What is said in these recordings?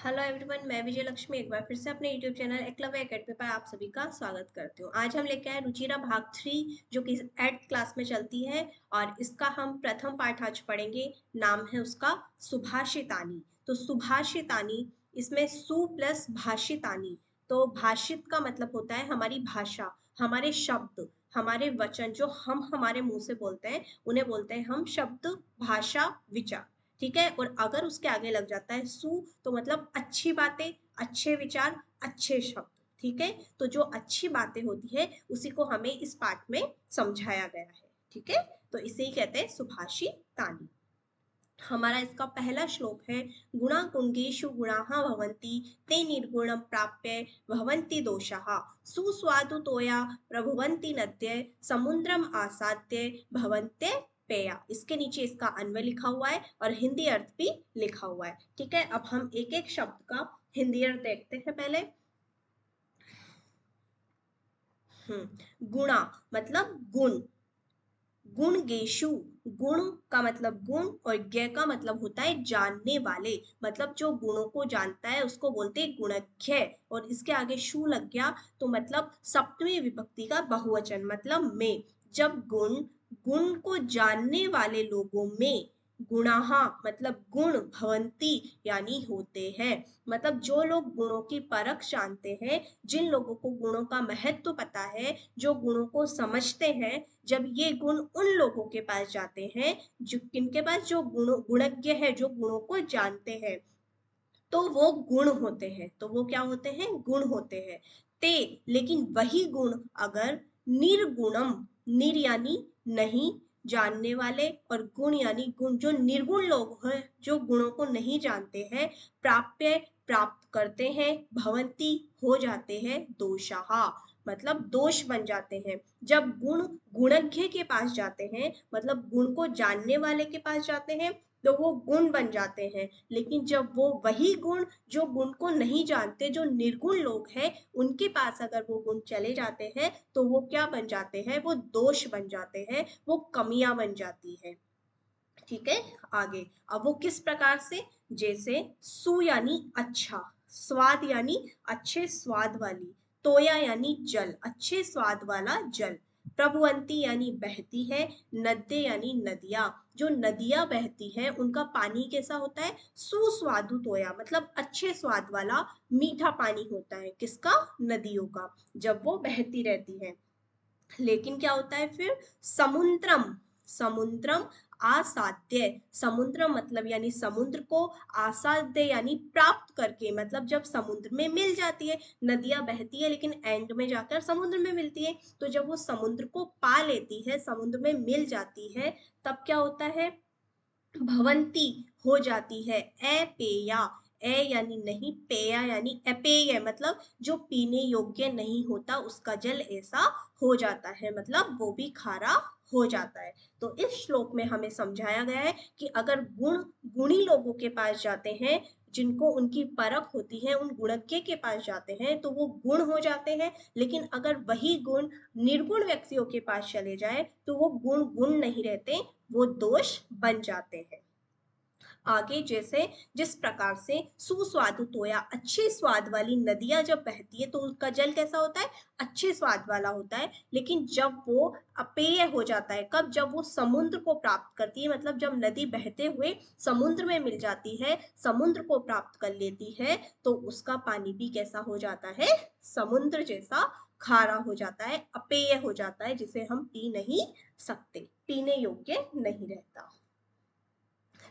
Hello everyone, मैं विजय लक्ष्मी एक बार फिर से अपने यूट्यूब चैनल एकलव्य एकेडमी पर आप सभी का स्वागत करती हूँ। आज हम लेके आए रुचिरा भाग 3 जो कि 8th क्लास में चलती है और इसका हम प्रथम पाठ आज पढ़ेंगे। नाम है उसका सुभाषितानी। तो सुभाषितानी, इसमें सु प्लस भाषितानी। तो भाषित का मतलब होता है हमारी भाषा, हमारे शब्द, हमारे वचन जो हम हमारे मुंह से बोलते हैं उन्हें बोलते हैं हम शब्द, भाषा, विचार। ठीक है। और अगर उसके आगे लग जाता है सु तो मतलब अच्छी बातें, अच्छे विचार, अच्छे शब्द। ठीक है। तो जो अच्छी बातें होती है उसी को हमें इस पाठ में समझाया गया है। ठीक है। तो इसे ही कहते हैं सुभाषितानी। हमारा इसका पहला श्लोक है, गुणा गुणेषु गुणाः भवन्ति ते निर्गुणं प्राप्य भवन्ति दोषाः सुस्वादु तोया प्रभुवन्ति नद्य समुद्रम आसाद्य भवन्ते पेया। इसके नीचे इसका अन्वय लिखा हुआ है और हिंदी अर्थ भी लिखा हुआ है। ठीक है। अब हम एक एक शब्द का हिंदी अर्थ देखते हैं पहले। गुणा मतलब गुण, गुणगेशु, गुण का मतलब गुण और ज्ञ का मतलब होता है जानने वाले, मतलब जो गुणों को जानता है उसको बोलते हैं गुणज्ञ। और इसके आगे शु लग गया तो मतलब सप्तमी विभक्ति का बहुवचन मतलब में। जब गुण, गुण को जानने वाले लोगों में, गुणाहा मतलब गुण, भवंती यानी होते हैं, मतलब जो लोग गुणों की परख जानते हैं, जिन लोगों को गुणों का महत्व पता है, जो गुणों को समझते हैं, जब ये गुण उन लोगों के पास जाते हैं जो किनके पास, जो गुणज्ञ है, जो गुणों को जानते हैं, तो वो गुण होते हैं। तो वो क्या होते हैं? गुण होते हैं। ते, लेकिन वही गुण अगर निर्गुणम, निर यानी नहीं, जानने वाले, और गुण यानी गुण, जो निर्गुण लोग हैं, जो गुणों को नहीं जानते हैं, प्राप्य प्राप्त करते हैं, भवंती हो जाते हैं, दोषाहा मतलब दोष बन जाते हैं। जब गुण गुणज्ञ के पास जाते हैं, मतलब गुण को जानने वाले के पास जाते हैं, तो वो गुण बन जाते हैं। लेकिन जब वो वही गुण, जो गुण को नहीं जानते, जो निर्गुण लोग हैं, उनके पास अगर वो गुण चले जाते हैं तो वो क्या बन जाते हैं? वो दोष बन जाते हैं, वो कमियां बन जाती है। ठीक है। आगे अब वो किस प्रकार से? जैसे सु यानी अच्छा, स्वाद यानी अच्छे स्वाद वाली, तोया यानी जल, अच्छे स्वाद वाला जल, प्रभुवंती यानी बहती है, नद्य यानी नदियां, जो नदियां बहती है उनका पानी कैसा होता है? सुस्वादु तोया मतलब अच्छे स्वाद वाला मीठा पानी होता है। किसका? नदियों का, जब वो बहती रहती है। लेकिन क्या होता है फिर? समुद्रम, समुद्रम आसाद्य, समुद्र मतलब यानी समुद्र को, आसाद्य यानी प्राप्त करके, मतलब जब समुद्र में मिल जाती है, नदियां बहती है लेकिन एंड में जाकर समुद्र में मिलती है, तो जब वो समुद्र को पा लेती है, समुद्र में मिल जाती है, तब क्या होता है? भवंती हो जाती है, अपेया, ए यानी नहीं, पेया यानी अपेय, मतलब जो पीने योग्य नहीं होता उसका जल ऐसा हो जाता है, मतलब वो भी खारा हो जाता है। तो इस श्लोक में हमें समझाया गया है कि अगर गुण गुणी लोगों के पास जाते हैं, जिनको उनकी परख होती है, उन गुणज्ञ के पास जाते हैं तो वो गुण हो जाते हैं। लेकिन अगर वही गुण निर्गुण व्यक्तियों के पास चले जाए तो वो गुण गुण नहीं रहते, वो दोष बन जाते हैं। आगे जैसे, जिस प्रकार से सुस्वादु तोया, अच्छे स्वाद वाली नदियां जब बहती है तो उसका जल कैसा होता है? अच्छे स्वाद वाला होता है। लेकिन जब वो अपेय हो जाता है, कब? जब वो समुद्र को प्राप्त करती है, मतलब जब नदी बहते हुए समुद्र में मिल जाती है, समुद्र को प्राप्त कर लेती है, तो उसका पानी भी कैसा हो जाता है? समुद्र जैसा खारा हो जाता है, अपेय हो जाता है, जिसे हम पी नहीं सकते, पीने योग्य नहीं रहता।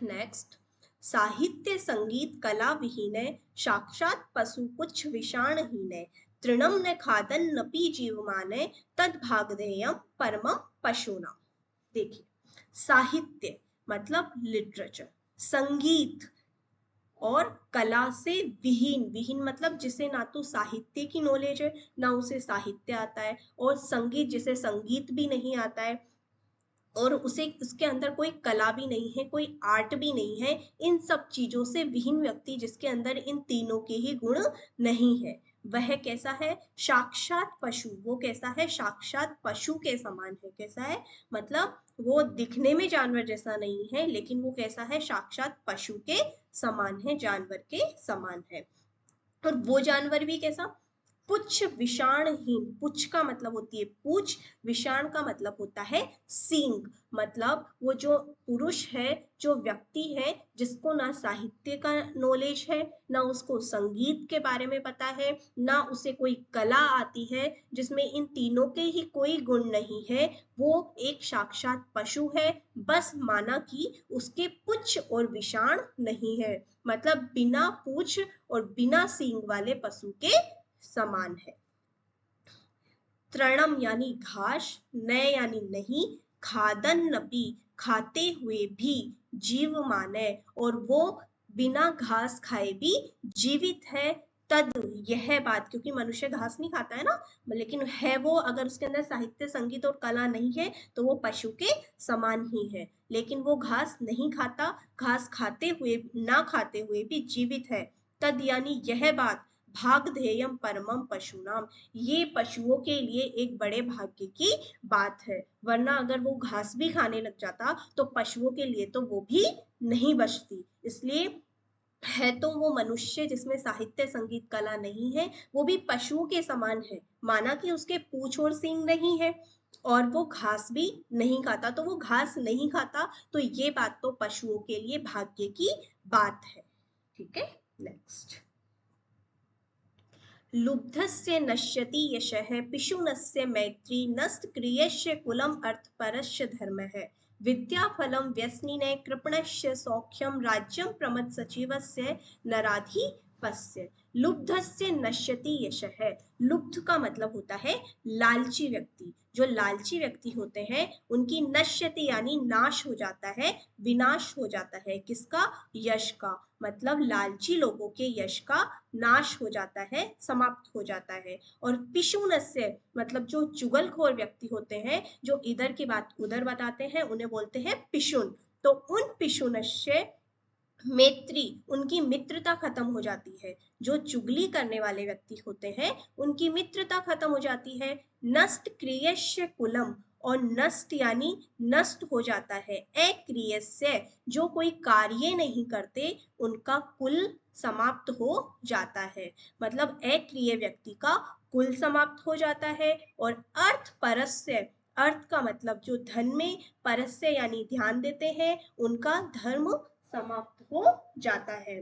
नेक्स्ट, साहित्य संगीत कला विहीने साक्षात पशु पुच्छ विषाणहीने तृणम न खादन नपि जीवमाने तद भागधेयम परमम पशुना। देखिए, साहित्य मतलब लिटरेचर, संगीत और कला से विहीन, विहीन मतलब जिसे ना तो साहित्य की नॉलेज है, ना उसे साहित्य आता है, और संगीत जिसे संगीत भी नहीं आता है, और उसे उसके अंदर कोई कला भी नहीं है, कोई आर्ट भी नहीं है, इन सब चीजों से विहीन व्यक्ति, जिसके अंदर इन तीनों के ही गुण नहीं है, वह कैसा है? साक्षात पशु। वो कैसा है? साक्षात पशु के समान है। कैसा है? मतलब वो दिखने में जानवर जैसा नहीं है, लेकिन वो कैसा है? साक्षात पशु के समान है, जानवर के समान है। और वो जानवर भी कैसा? पुच्छ विषाणहीन। पुच्छ का मतलब होती है पूछ, विषाण का मतलब होता है सींग। मतलब वो जो पुरुष है, जो व्यक्ति है, जिसको ना साहित्य का नॉलेज है, ना उसको संगीत के बारे में पता है, ना उसे कोई कला आती है, जिसमें इन तीनों के ही कोई गुण नहीं है, वो एक साक्षात पशु है। बस माना कि उसके पुच्छ और विषाण नहीं है, मतलब बिना पूछ और बिना सींग वाले पशु के समान है। तृणम यानी घास, नय यानी नहीं, खादन्नपि खाते हुए भी, जीव माने और वो बिना घास खाए भी जीवित है। तद यह बात, क्योंकि मनुष्य घास नहीं खाता है ना, लेकिन है वो, अगर उसके अंदर साहित्य संगीत और कला नहीं है तो वो पशु के समान ही है। लेकिन वो घास नहीं खाता, घास खाते हुए ना खाते हुए भी जीवित है। तद यानी यह बात, भागधेयम परमम पशुनाम, ये पशुओं के लिए एक बड़े भाग्य की बात है। वरना अगर वो घास भी खाने लग जाता तो पशुओं के लिए तो वो भी नहीं बचती। इसलिए है तो वो मनुष्य जिसमें साहित्य संगीत कला नहीं है, वो भी पशुओं के समान है। माना कि उसके पूंछ और सींग नहीं है और वो घास भी नहीं खाता, तो वो घास नहीं खाता, तो ये बात तो पशुओं के लिए भाग्य की बात है। ठीक है, नेक्स्ट। लुब्धस्य नश्यति यशः पिशुनस्य मैत्री नष्ट क्रियस्य कुलम अर्थपरस्य धर्मः विद्याफलं व्यसनिने कृपणस्य सौख्यम राज्यम प्रमथ सचिवस्य नराधिपस्य। लुब्धस्य नश्यति यशः। लुब्ध का मतलब होता है लालची व्यक्ति। जो लालची व्यक्ति होते हैं उनकी नश्यति यानी नाश हो जाता है, विनाश हो जाता है। किसका? यश का। मतलब लालची लोगों के यश का नाश हो जाता है, समाप्त हो जाता है। और पिशुनस्य मतलब जो चुगलखोर व्यक्ति होते हैं, जो इधर की बात उधर बताते हैं, उन्हें बोलते हैं पिशुन। तो उन पिशुनस्य मैत्री, उनकी मित्रता खत्म हो जाती है। जो चुगली करने वाले व्यक्ति होते हैं उनकी मित्रता खत्म हो जाती है। नष्ट क्रियस्य कुलम, और नष्ट यानी नष्ट हो जाता है। अक्रियस्य, जो कोई कार्य नहीं करते, उनका कुल समाप्त हो जाता है। मतलब अक्रिय व्यक्ति का कुल समाप्त हो जाता है। और अर्थ परस्य, अर्थ का मतलब जो धन में, परस्य यानी ध्यान देते हैं, उनका धर्म समाप्त हो जाता है।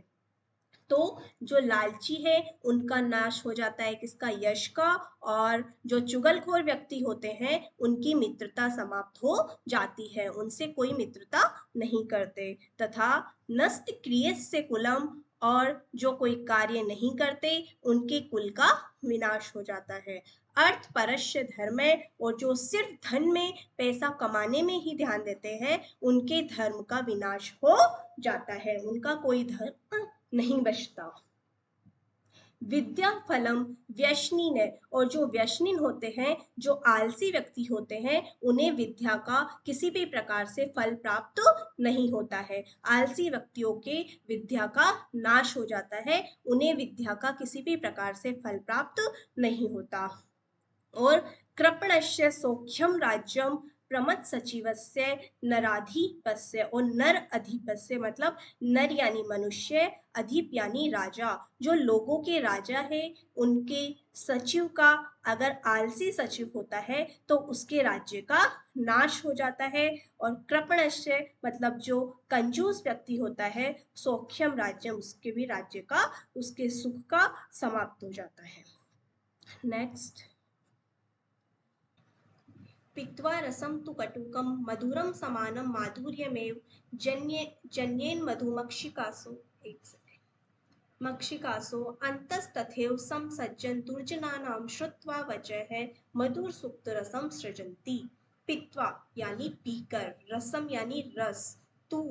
तो जो लालची है उनका नाश हो जाता है, किसका? यश का। और जो चुगलखोर व्यक्ति होते हैं उनकी मित्रता समाप्त हो जाती है, उनसे कोई मित्रता नहीं करते। तथा नष्ट क्रियस्य कुलम, और जो कोई कार्य नहीं करते उनके कुल का विनाश हो जाता है। अर्थ परस्य धर्म, और जो सिर्फ धन में, पैसा कमाने में ही ध्यान देते हैं, उनके धर्म का विनाश हो जाता है, उनका कोई धर्म नहीं बचता। विद्या फलम व्यसनीन है, और जो व्यसनीन होते हैं, जो आलसी व्यक्ति होते हैं, उन्हें विद्या का किसी भी प्रकार से फल प्राप्त नहीं होता है। आलसी व्यक्तियों के विद्या का नाश हो जाता है, उन्हें विद्या का किसी भी प्रकार से फल प्राप्त नहीं होता। और कृपणस्य सौख्यम राज्यम प्रमथ सचिवस्य नराधिपस्य, और नर अधिपस्य मतलब नर यानी मनुष्य, अधिप यानी राजा, जो लोगों के राजा है, उनके सचिव का अगर आलसी सचिव होता है तो उसके राज्य का नाश हो जाता है। और कृपणस्य मतलब जो कंजूस व्यक्ति होता है, सौख्यम राज्यम, उसके भी राज्य का, उसके सुख का समाप्त हो जाता है। नेक्स्ट। पीत्वा रसं तु कटुकं मधुरं समानं माधुर्यमेव जन्येन मधुमक्षिकासु। एक सेकंड। मक्षिकासो अन्तस्तथैव संसज्जन् दुर्जनानां श्रुत्वा वचः मधुर सुक्त रसम सृजन्ति। पीत्वा यानी पीकर, रसम यानी रस, तु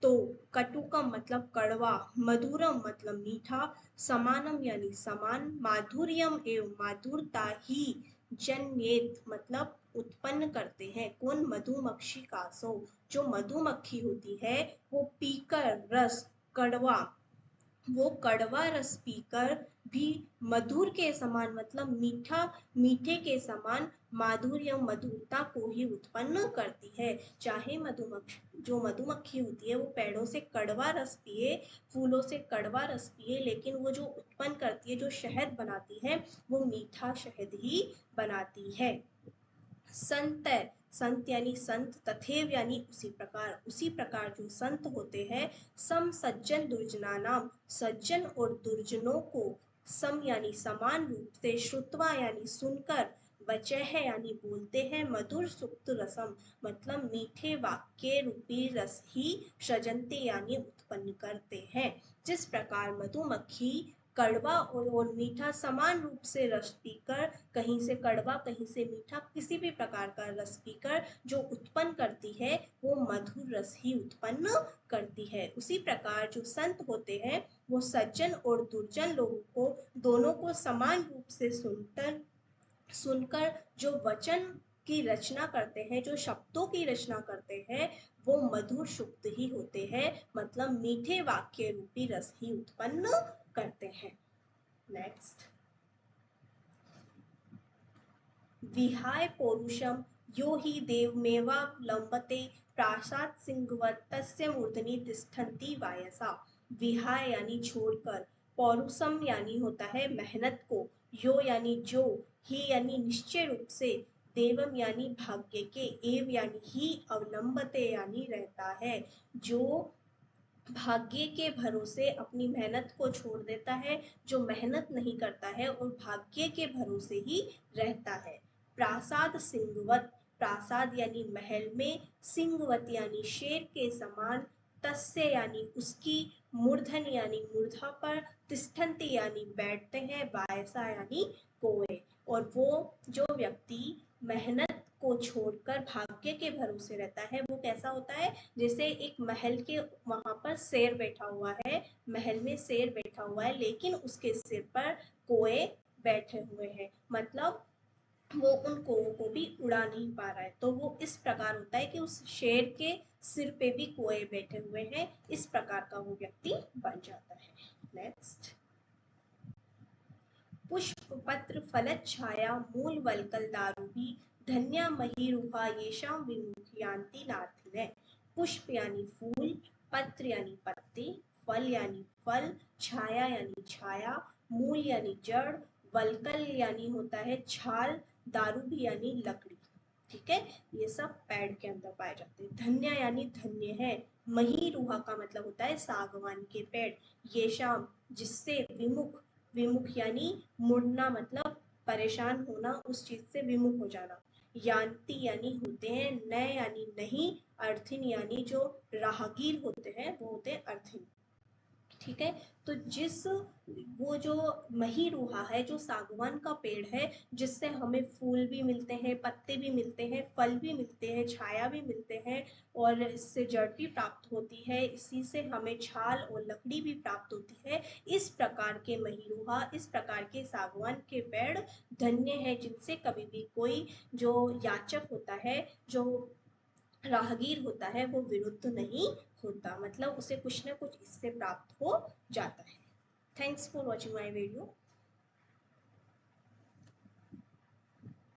तो, कटुकम मतलब कड़वा, मधुरम मतलब मीठा, समानम यानी समान, माधुर्यम एवं माधुरता ही, जन्येत मतलब उत्पन्न करते हैं। कौन? मधुमक्षिकासो, जो मधुमक्खी होती है वो पीकर रस, कड़वा वो कड़वा रस पीकर भी मधुर के समान मतलब मीठा मीठे के समान माधुर्य मधुरता को ही उत्पन्न करती है। चाहे मधुमक्खी जो मधुमक्खी होती है वो पेड़ों से कड़वा रस पिए, फूलों से कड़वा रस पिए, लेकिन वो जो उत्पन्न करती है, जो शहद बनाती है, वो मीठा शहद ही बनाती है। संत संत यानी संत, तथैव यानी उसी प्रकार जो संत होते हैं, सम सज्जन दुर्जना नाम, सज्जन और दुर्जनों को सम यानी समान रूप से, श्रुत्वा यानी सुनकर, वचह यानी बोलते हैं, मधुर सुक्त रसम मतलब मीठे वाक्य रूपी रस ही सृजनते यानी उत्पन्न करते हैं। जिस प्रकार मधुमक्खी कड़वा और मीठा समान रूप से रस पीकर, कहीं से कड़वा कहीं से मीठा किसी भी प्रकार का रस पीकर जो उत्पन्न करती है, वो मधुर रस ही उत्पन्न करती है। उसी प्रकार जो संत होते हैं वो सज्जन और दुर्जन लोगों को दोनों को समान रूप से सुनकर जो वचन की रचना करते हैं, जो शब्दों की रचना करते हैं, वो मधुर सुक्त ही होते हैं, मतलब मीठे वाक्य रूपी रस ही उत्पन्न करते हैं। नेक्स्ट, विहाय पौरुषम यो हि देवमेवावलंबते प्रासाद सिंहवत् तस्य मूर्धनि तिष्ठन्ति वायसा। विहाय यानी छोड़कर, पौरुषम यानी होता है मेहनत को, यो यानी जो, ही यानी निश्चय रूप से, देवम यानी भाग्य के, एव यानी ही, अवलंबते यानी रहता है, जो भाग्य के भरोसे अपनी मेहनत को छोड़ देता है, जो मेहनत नहीं करता है और भाग्य के भरोसे ही रहता है। प्रासाद सिंहवत, प्रासाद यानी महल में, सिंहवत यानी शेर के समान, तस्य यानी उसकी, मूर्धन यानी मूर्धा पर, तिष्ठन्ति यानी बैठते हैं, वायसा यानी कोए। और वो जो व्यक्ति मेहनत को छोड़कर भाग्य के भरोसे रहता है, वो कैसा होता है, जैसे एक महल के वहां पर शेर बैठा हुआ है, महल में शेर बैठा हुआ है, लेकिन उसके सिर पर कोए बैठे हुए हैं, मतलब वो उन कोओं को भी उड़ा नहीं पा रहा है। तो वो इस प्रकार होता है कि उस शेर के सिर पे भी कोए बैठे हुए हैं, इस प्रकार का वो व्यक्ति बन जाता है। नेक्स्ट, पुष्प पत्र फलच्छाया मूल वल्कल दारुही धन्या महीरुहा येषां विमुख्यान्ति नार्थिने। पुष्प यानी फूल, पत्र यानी पत्ते, फल यानी फल, छाया यानी छाया, मूल यानी जड़, वल्कल यानी होता है छाल, दारूभी यानी लकड़ी। ठीक है, ये सब पेड़ के अंदर पाए जाते हैं। धन्या यानी धन्य है, महीरुहा का मतलब होता है सागवान के पेड़, ये शाम जिससे, विमुख, विमुख यानी मुड़ना मतलब परेशान होना, उस चीज से विमुख हो जाना, यान्ति यानी होते हैं, न यानी नहीं, अर्थिन यानी जो राहगीर होते हैं वो होते हैं अर्थिन। ठीक है, तो वो जो महीरुहा है, जो सागवान का पेड़ है, जिससे हमें फूल भी मिलते हैं, पत्ते भी मिलते हैं, फल भी मिलते हैं, छाया भी मिलते हैं, और इससे जड़ भी प्राप्त होती है, इसी से हमें छाल और लकड़ी भी प्राप्त होती है। इस प्रकार के महीरुहा, इस प्रकार के सागवान के पेड़ धन्य है, जिनसे कभी भी कोई जो याचक होता है, जो राहगीर होता है, वो विरुद्ध नहीं होता, मतलब उसे कुछ ना कुछ इससे प्राप्त हो जाता है। Thanks for watching my video.